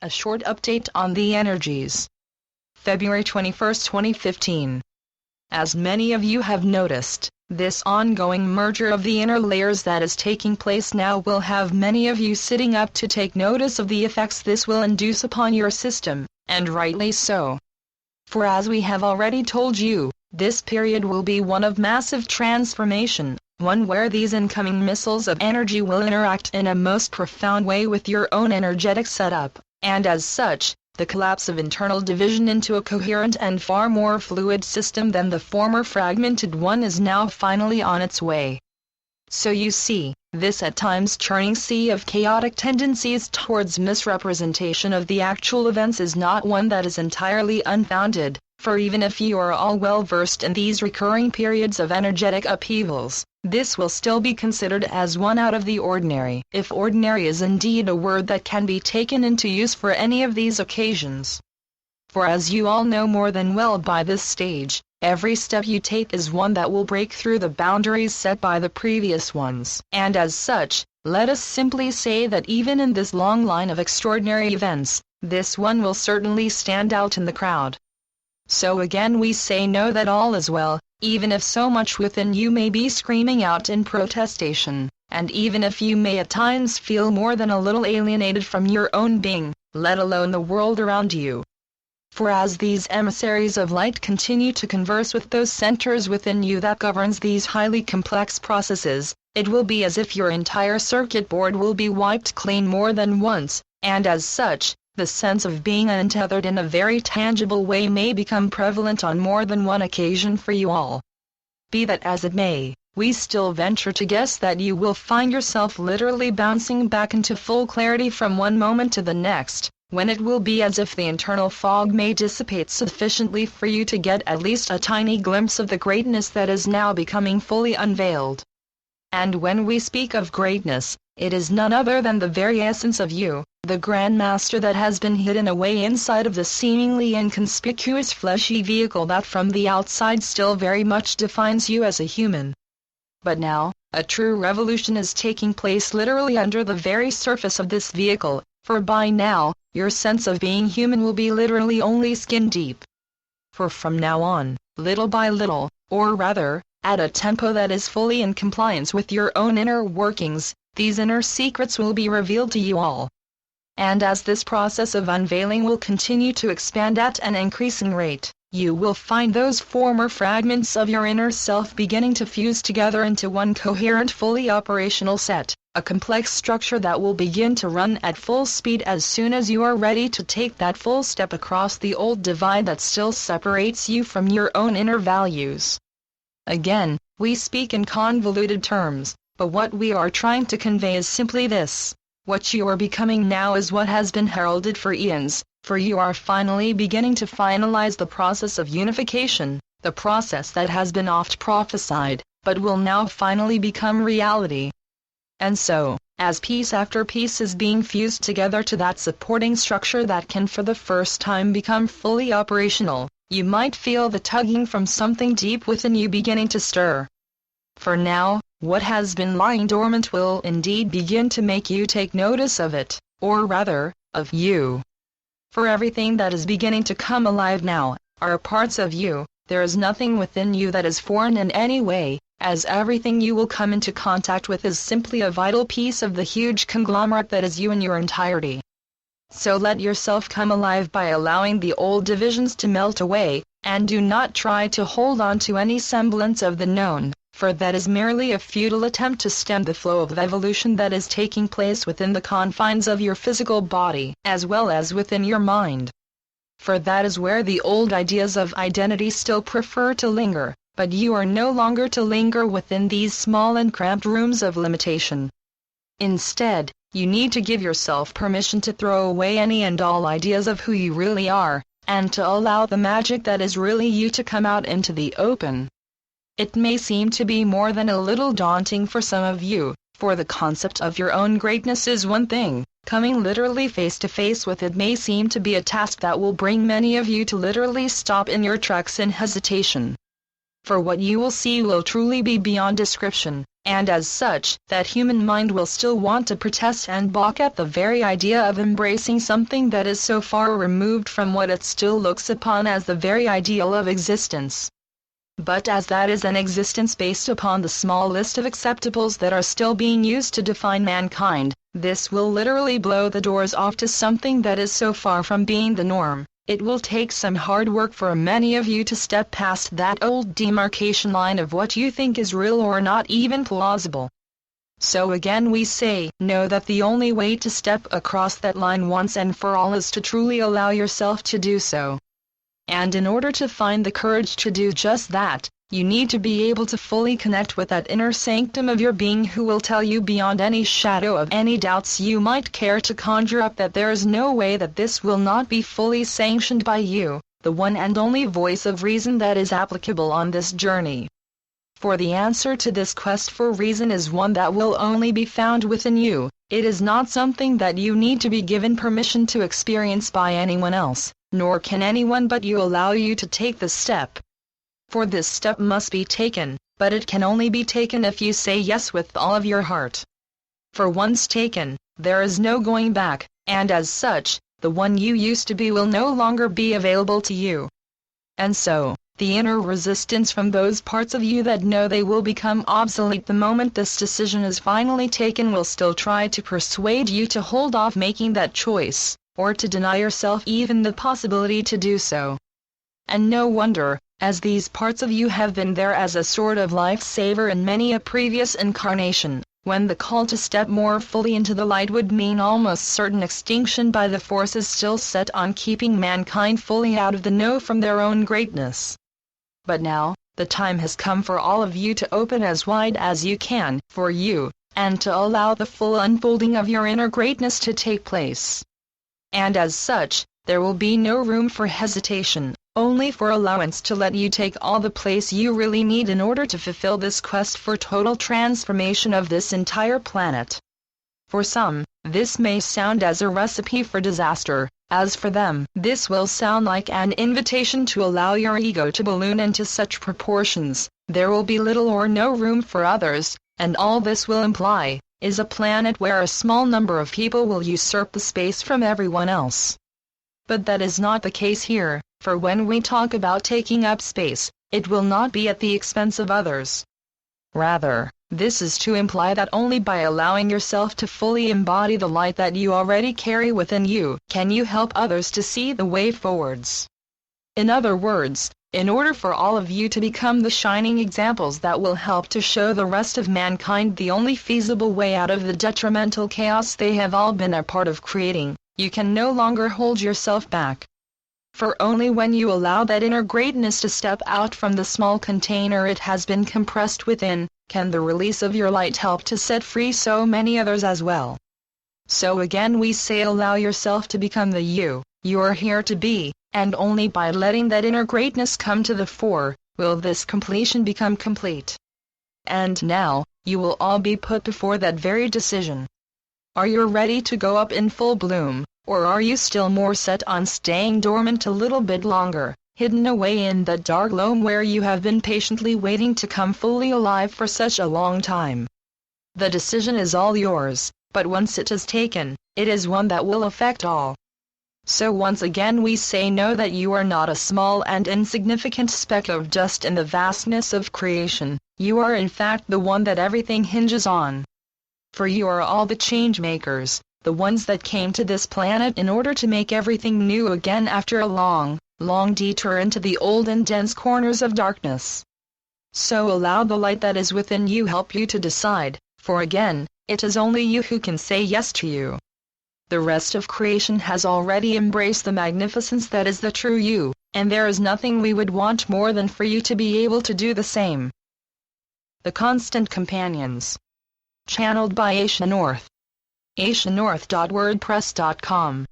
A short update on the energies. February 21, 2015. As many of you have noticed, this ongoing merger of the inner layers that is taking place now will have many of you sitting up to take notice of the effects this will induce upon your system, and rightly so. For as we have already told you, this period will be one of massive transformation, one where these incoming missiles of energy will interact in a most profound way with your own energetic setup. And as such, the collapse of internal division into a coherent and far more fluid system than the former fragmented one is now finally on its way. So you see, this at times churning sea of chaotic tendencies towards misrepresentation of the actual events is not one that is entirely unfounded, for even if you are all well versed in these recurring periods of energetic upheavals, this will still be considered as one out of the ordinary, if ordinary is indeed a word that can be taken into use for any of these occasions. For as you all know more than well by this stage, every step you take is one that will break through the boundaries set by the previous ones. And as such, let us simply say that even in this long line of extraordinary events, this one will certainly stand out in the crowd. So again we say know that all is well, even if so much within you may be screaming out in protestation, and even if you may at times feel more than a little alienated from your own being, let alone the world around you. For as these emissaries of light continue to converse with those centers within you that governs these highly complex processes, it will be as if your entire circuit board will be wiped clean more than once, and as such, the sense of being untethered in a very tangible way may become prevalent on more than one occasion for you all. Be that as it may, we still venture to guess that you will find yourself literally bouncing back into full clarity from one moment to the next, when it will be as if the internal fog may dissipate sufficiently for you to get at least a tiny glimpse of the greatness that is now becoming fully unveiled. And when we speak of greatness, it is none other than the very essence of you, the Grand Master that has been hidden away inside of the seemingly inconspicuous fleshy vehicle that from the outside still very much defines you as a human. But now, a true revolution is taking place literally under the very surface of this vehicle, for by now, your sense of being human will be literally only skin deep. For from now on, little by little, or rather, at a tempo that is fully in compliance with your own inner workings, these inner secrets will be revealed to you all. And as this process of unveiling will continue to expand at an increasing rate, you will find those former fragments of your inner self beginning to fuse together into one coherent, fully operational set, a complex structure that will begin to run at full speed as soon as you are ready to take that full step across the old divide that still separates you from your own inner values. Again, we speak in convoluted terms, but what we are trying to convey is simply this. What you are becoming now is what has been heralded for eons, for you are finally beginning to finalize the process of unification, the process that has been oft prophesied, but will now finally become reality. And so, as piece after piece is being fused together to that supporting structure that can for the first time become fully operational, you might feel the tugging from something deep within you beginning to stir. For now, what has been lying dormant will indeed begin to make you take notice of it, or rather, of you. For everything that is beginning to come alive now, are parts of you. There is nothing within you that is foreign in any way, as everything you will come into contact with is simply a vital piece of the huge conglomerate that is you in your entirety. So let yourself come alive by allowing the old divisions to melt away, and do not try to hold on to any semblance of the known, for that is merely a futile attempt to stem the flow of evolution that is taking place within the confines of your physical body, as well as within your mind. For that is where the old ideas of identity still prefer to linger, but you are no longer to linger within these small and cramped rooms of limitation. Instead, you need to give yourself permission to throw away any and all ideas of who you really are, and to allow the magic that is really you to come out into the open. It may seem to be more than a little daunting for some of you, for the concept of your own greatness is one thing, coming literally face to face with it may seem to be a task that will bring many of you to literally stop in your tracks in hesitation. For what you will see will truly be beyond description, and as such, that human mind will still want to protest and balk at the very idea of embracing something that is so far removed from what it still looks upon as the very ideal of existence. But as that is an existence based upon the small list of acceptables that are still being used to define mankind, this will literally blow the doors off to something that is so far from being the norm. It will take some hard work for many of you to step past that old demarcation line of what you think is real or not even plausible. So again we say, know that the only way to step across that line once and for all is to truly allow yourself to do so. And in order to find the courage to do just that, you need to be able to fully connect with that inner sanctum of your being who will tell you beyond any shadow of any doubts you might care to conjure up that there is no way that this will not be fully sanctioned by you, the one and only voice of reason that is applicable on this journey. For the answer to this quest for reason is one that will only be found within you. It is not something that you need to be given permission to experience by anyone else, nor can anyone but you allow you to take the step. For this step must be taken, but it can only be taken if you say yes with all of your heart. For once taken, there is no going back, and as such, the one you used to be will no longer be available to you. And so, the inner resistance from those parts of you that know they will become obsolete the moment this decision is finally taken will still try to persuade you to hold off making that choice, or to deny yourself even the possibility to do so. And no wonder, as these parts of you have been there as a sort of lifesaver in many a previous incarnation, when the call to step more fully into the light would mean almost certain extinction by the forces still set on keeping mankind fully out of the know from their own greatness. But now, the time has come for all of you to open as wide as you can for you, and to allow the full unfolding of your inner greatness to take place. And as such, there will be no room for hesitation, only for allowance to let you take all the place you really need in order to fulfill this quest for total transformation of this entire planet. For some, this may sound as a recipe for disaster. As for them, this will sound like an invitation to allow your ego to balloon into such proportions, there will be little or no room for others, and all this will imply, is a planet where a small number of people will usurp the space from everyone else. But that is not the case here, for when we talk about taking up space, it will not be at the expense of others. Rather, this is to imply that only by allowing yourself to fully embody the light that you already carry within you, can you help others to see the way forwards. In other words, in order for all of you to become the shining examples that will help to show the rest of mankind the only feasible way out of the detrimental chaos they have all been a part of creating, you can no longer hold yourself back. For only when you allow that inner greatness to step out from the small container it has been compressed within, can the release of your light help to set free so many others as well. So again we say allow yourself to become the you are here to be, and only by letting that inner greatness come to the fore, will this completion become complete. And now, you will all be put before that very decision. Are you ready to go up in full bloom, or are you still more set on staying dormant a little bit longer, hidden away in that dark loam where you have been patiently waiting to come fully alive for such a long time? The decision is all yours, but once it is taken, it is one that will affect all. So once again we say know that you are not a small and insignificant speck of dust in the vastness of creation, you are in fact the one that everything hinges on. For you are all the change makers, the ones that came to this planet in order to make everything new again after a long, long detour into the old and dense corners of darkness. So allow the light that is within you help you to decide, for again, it is only you who can say yes to you. The rest of creation has already embraced the magnificence that is the true you, and there is nothing we would want more than for you to be able to do the same. The Constant Companions. Channeled by Asia North. asianorth.wordpress.com